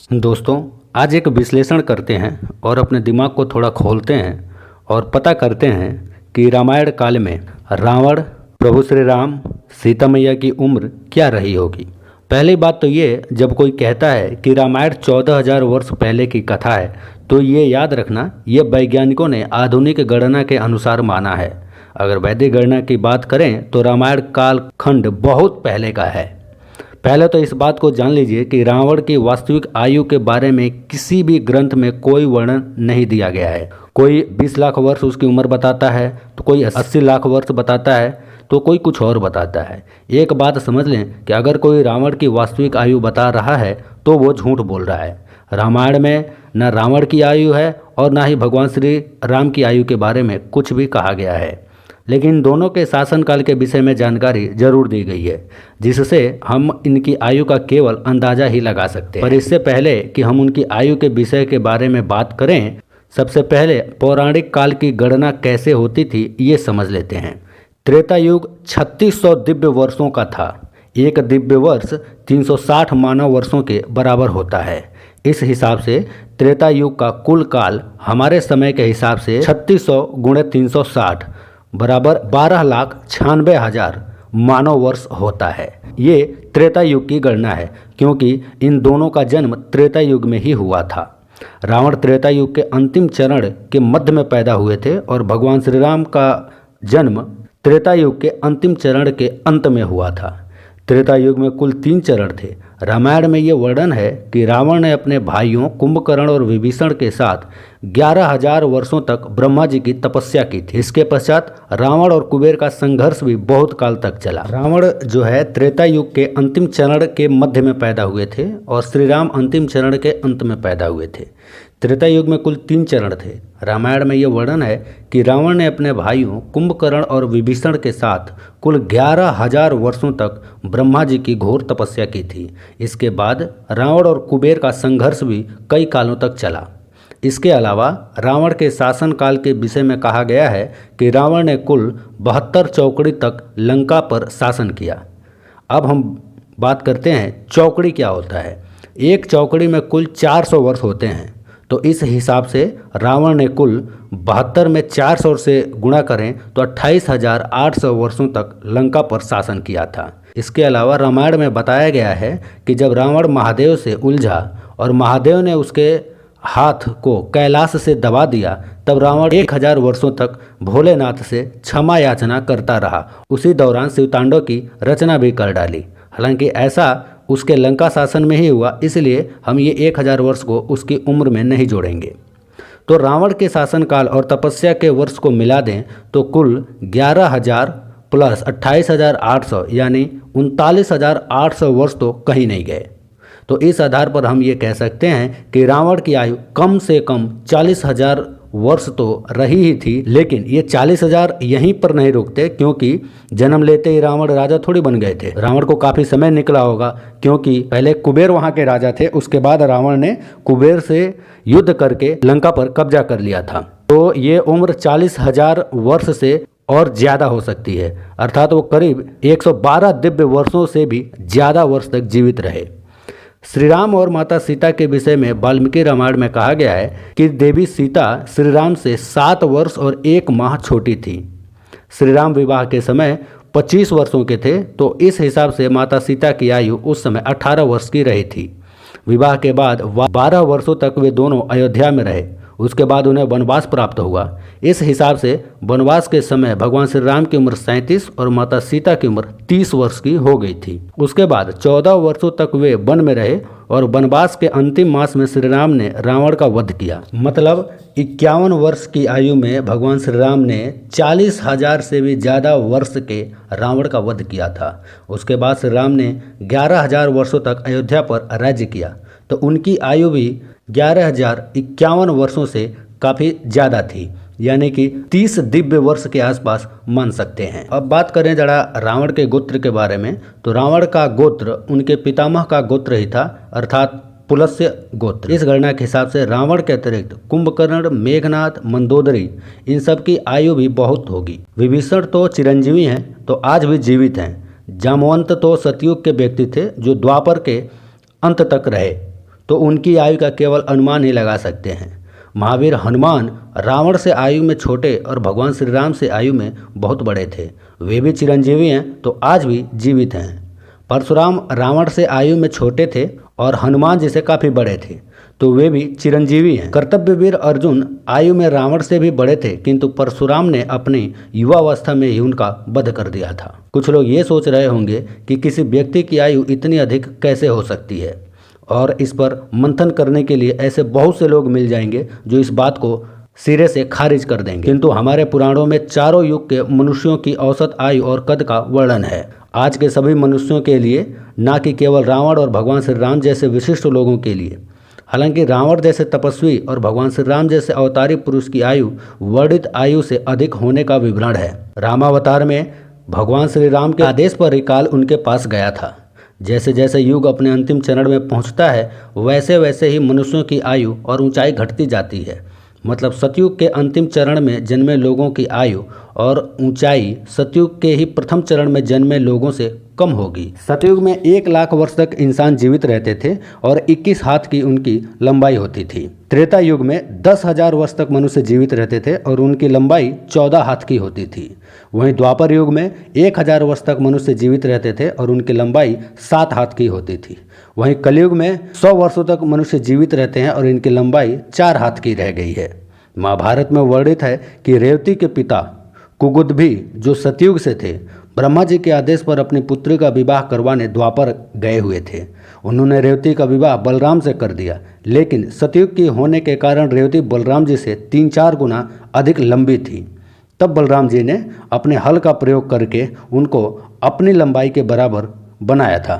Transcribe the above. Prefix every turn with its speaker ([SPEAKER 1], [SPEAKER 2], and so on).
[SPEAKER 1] दोस्तों, आज एक विश्लेषण करते हैं और अपने दिमाग को थोड़ा खोलते हैं और पता करते हैं कि रामायण काल में रावण, प्रभु श्री राम, सीता मैया की उम्र क्या रही होगी। पहली बात तो ये, जब कोई कहता है कि रामायण 14,000 वर्ष पहले की कथा है, तो ये याद रखना, ये वैज्ञानिकों ने आधुनिक गणना के अनुसार माना है। अगर वैदिक गणना की बात करें तो रामायण कालखंड बहुत पहले का है। पहले तो इस बात को जान लीजिए कि रावण की वास्तविक आयु के बारे में किसी भी ग्रंथ में कोई वर्णन नहीं दिया गया है। कोई 20 लाख वर्ष उसकी उम्र बताता है, तो कोई 80 लाख वर्ष बताता है, तो कोई कुछ और बताता है। एक बात समझ लें कि अगर कोई रावण की वास्तविक आयु बता रहा है तो वो झूठ बोल रहा है। रामायण में न रावण की आयु है और ना ही भगवान श्री राम की आयु के बारे में कुछ भी कहा गया है, लेकिन दोनों के शासनकाल के विषय में जानकारी जरूर दी गई है, जिससे हम इनकी आयु का केवल अंदाजा ही लगा सकते हैं। पर इससे पहले कि हम उनकी आयु के विषय के बारे में बात करें, सबसे पहले पौराणिक काल की गणना कैसे होती थी ये समझ लेते हैं। त्रेता युग 3600 दिव्य वर्षों का था। एक दिव्य वर्ष 360 मानव वर्षों के बराबर होता है। इस हिसाब से त्रेता युग का कुल काल हमारे समय के हिसाब से 3600 गुणे 360 बराबर 12,96,000 मानव वर्ष होता है। ये त्रेता युग की गणना है, क्योंकि इन दोनों का जन्म त्रेता युग में ही हुआ था। रावण त्रेता युग के अंतिम चरण के मध्य में पैदा हुए थे और भगवान श्री राम का जन्म त्रेता युग के अंतिम चरण के अंत में हुआ था। त्रेता युग में कुल 3 चरण थे। रामायण में ये वर्णन है कि रावण ने अपने भाइयों कुंभकर्ण और विभीषण के साथ 11,000 वर्षों तक ब्रह्मा जी की तपस्या की थी। इसके पश्चात रावण और कुबेर का संघर्ष भी बहुत काल तक चला। रावण जो है त्रेता युग के अंतिम चरण के मध्य में पैदा हुए थे और श्री राम अंतिम चरण के अंत में पैदा हुए थे। त्रेता युग में कुल 3 चरण थे। रामायण में यह वर्णन है कि रावण ने अपने भाइयों कुंभकर्ण और विभीषण के साथ कुल 11,000 वर्षों तक ब्रह्मा जी की घोर तपस्या की थी। इसके बाद रावण और कुबेर का संघर्ष भी कई कालों तक चला। इसके अलावा रावण के शासनकाल के विषय में कहा गया है कि रावण ने कुल 72 चौकड़ी तक लंका पर शासन किया। अब हम बात करते हैं चौकड़ी क्या होता है। एक चौकड़ी में कुल 400 वर्ष होते हैं, तो इस हिसाब से रावण ने कुल 72 में 400 से गुणा करें तो 28,800 वर्षों तक लंका पर शासन किया था। इसके अलावा रामायण में बताया गया है कि जब रावण महादेव से उलझा और महादेव ने उसके हाथ को कैलाश से दबा दिया, तब रावण 1000 वर्षों तक भोलेनाथ से क्षमा याचना करता रहा। उसी दौरान शिवतांडव की रचना भी कर डाली। हालांकि ऐसा उसके लंका शासन में ही हुआ, इसलिए हम ये 1000 वर्ष को उसकी उम्र में नहीं जोड़ेंगे। तो रावण के शासनकाल और तपस्या के वर्ष को मिला दें तो कुल 11,000 प्लस 28,800 यानी 39,800 वर्ष तो कहीं नहीं गए। तो इस आधार पर हम ये कह सकते हैं कि रावण की आयु कम से कम 40,000 वर्ष तो रही ही थी। लेकिन ये 40,000 यहीं पर नहीं रुकते, क्योंकि जन्म लेते ही रावण राजा थोड़ी बन गए थे। रावण को काफ़ी समय निकला होगा, क्योंकि पहले कुबेर वहाँ के राजा थे, उसके बाद रावण ने कुबेर से युद्ध करके लंका पर कब्जा कर लिया था। तो ये उम्र 40,000 वर्ष से और ज़्यादा हो सकती है, अर्थात वो करीब 112 दिव्य वर्षों से भी ज़्यादा वर्ष तक जीवित रहे। श्री राम और माता सीता के विषय में वाल्मीकि रामायण में कहा गया है कि देवी सीता श्री राम से 7 वर्ष और 1 माह छोटी थी। श्री राम विवाह के समय 25 वर्षों के थे, तो इस हिसाब से माता सीता की आयु उस समय 18 वर्ष की रही थी। विवाह के बाद 12 वर्षों तक वे दोनों अयोध्या में रहे। उसके बाद उन्हें वनवास प्राप्त हुआ। इस हिसाब से वनवास के समय भगवान श्री राम की उम्र 37 और माता सीता की उम्र 30 वर्ष की हो गई थी। उसके बाद 14 वर्षों तक वे वन में रहे और वनवास के अंतिम मास में श्री राम ने रावण का वध किया। मतलब 51 वर्ष की आयु में भगवान श्री राम ने 40,000 से भी ज़्यादा वर्ष के रावण का वध किया था। उसके बाद श्री राम ने 11,000 वर्षों तक अयोध्या पर राज्य किया, तो उनकी आयु भी 11,051 वर्षों से काफ़ी ज़्यादा थी, यानी कि 30 दिव्य वर्ष के आसपास मान सकते हैं। अब बात करें जरा रावण के गोत्र के बारे में, तो रावण का गोत्र उनके पितामह का गोत्र ही था, अर्थात पुलस्त्य गोत्र। इस गणना के हिसाब से रावण के अतिरिक्त कुंभकर्ण, मेघनाथ, मंदोदरी इन सब की आयु भी बहुत होगी। विभीषण तो चिरंजीवी हैं, तो आज भी जीवित हैं। जामवंत तो सतयुग के व्यक्ति थे जो द्वापर के अंत तक रहे। तो उनकी आयु का केवल अनुमान ही लगा सकते हैं। महावीर हनुमान रावण से आयु में छोटे और भगवान श्री राम से आयु में बहुत बड़े थे। वे भी चिरंजीवी हैं तो आज भी जीवित हैं। परशुराम रावण से आयु में छोटे थे और हनुमान जी से काफ़ी बड़े थे, तो वे भी चिरंजीवी हैं। कर्तव्यवीर अर्जुन आयु में रावण से भी बड़े थे, किंतु परशुराम ने अपनी युवावस्था में ही उनका वध कर दिया था। कुछ लोग ये सोच रहे होंगे कि किसी व्यक्ति की आयु इतनी अधिक कैसे हो सकती है, और इस पर मंथन करने के लिए ऐसे बहुत से लोग मिल जाएंगे जो इस बात को सिरे से खारिज कर देंगे। किंतु हमारे पुराणों में चारों युग के मनुष्यों की औसत आयु और कद का वर्णन है। आज के सभी मनुष्यों के लिए, ना कि केवल रावण और भगवान श्री राम जैसे विशिष्ट लोगों के लिए। हालांकि रावण जैसे तपस्वी और भगवान श्री राम जैसे अवतारी पुरुष की आयु वर्णित आयु से अधिक होने का विवरण है। रामावतार में भगवान श्री राम के आदेश पर ही काल उनके पास गया था। जैसे जैसे युग अपने अंतिम चरण में पहुंचता है, वैसे वैसे ही मनुष्यों की आयु और ऊंचाई घटती जाती है। मतलब सतयुग के अंतिम चरण में जन्मे लोगों की आयु और ऊंचाई सतयुग के ही प्रथम चरण में जन्मे लोगों से कम होगी। सतयुग में 1 लाख वर्ष तक इंसान जीवित रहते थे और 21 हाथ की उनकी लंबाई होती थी। त्रेता युग में 10,000 वर्ष तक मनुष्य जीवित रहते थे और उनकी लंबाई 14 हाथ की होती थी। वहीं द्वापर युग में 1000 वर्ष तक मनुष्य जीवित रहते थे और उनकी लंबाई 7 हाथ की होती थी। वहीं कलयुग में 100 वर्षों तक मनुष्य जीवित रहते हैं और इनकी लंबाई 4 हाथ की रह गई है। महाभारत में वर्णित है कि रेवती के पिता कुगुदभी, जो सतयुग से थे, ब्रह्मा जी के आदेश पर अपनी पुत्री का विवाह करवाने द्वापर गए हुए थे। उन्होंने रेवती का विवाह बलराम से कर दिया, लेकिन सतयुग की होने के कारण रेवती बलराम जी से 3-4 गुना अधिक लंबी थी। तब बलराम जी ने अपने हल का प्रयोग करके उनको अपनी लंबाई के बराबर बनाया था।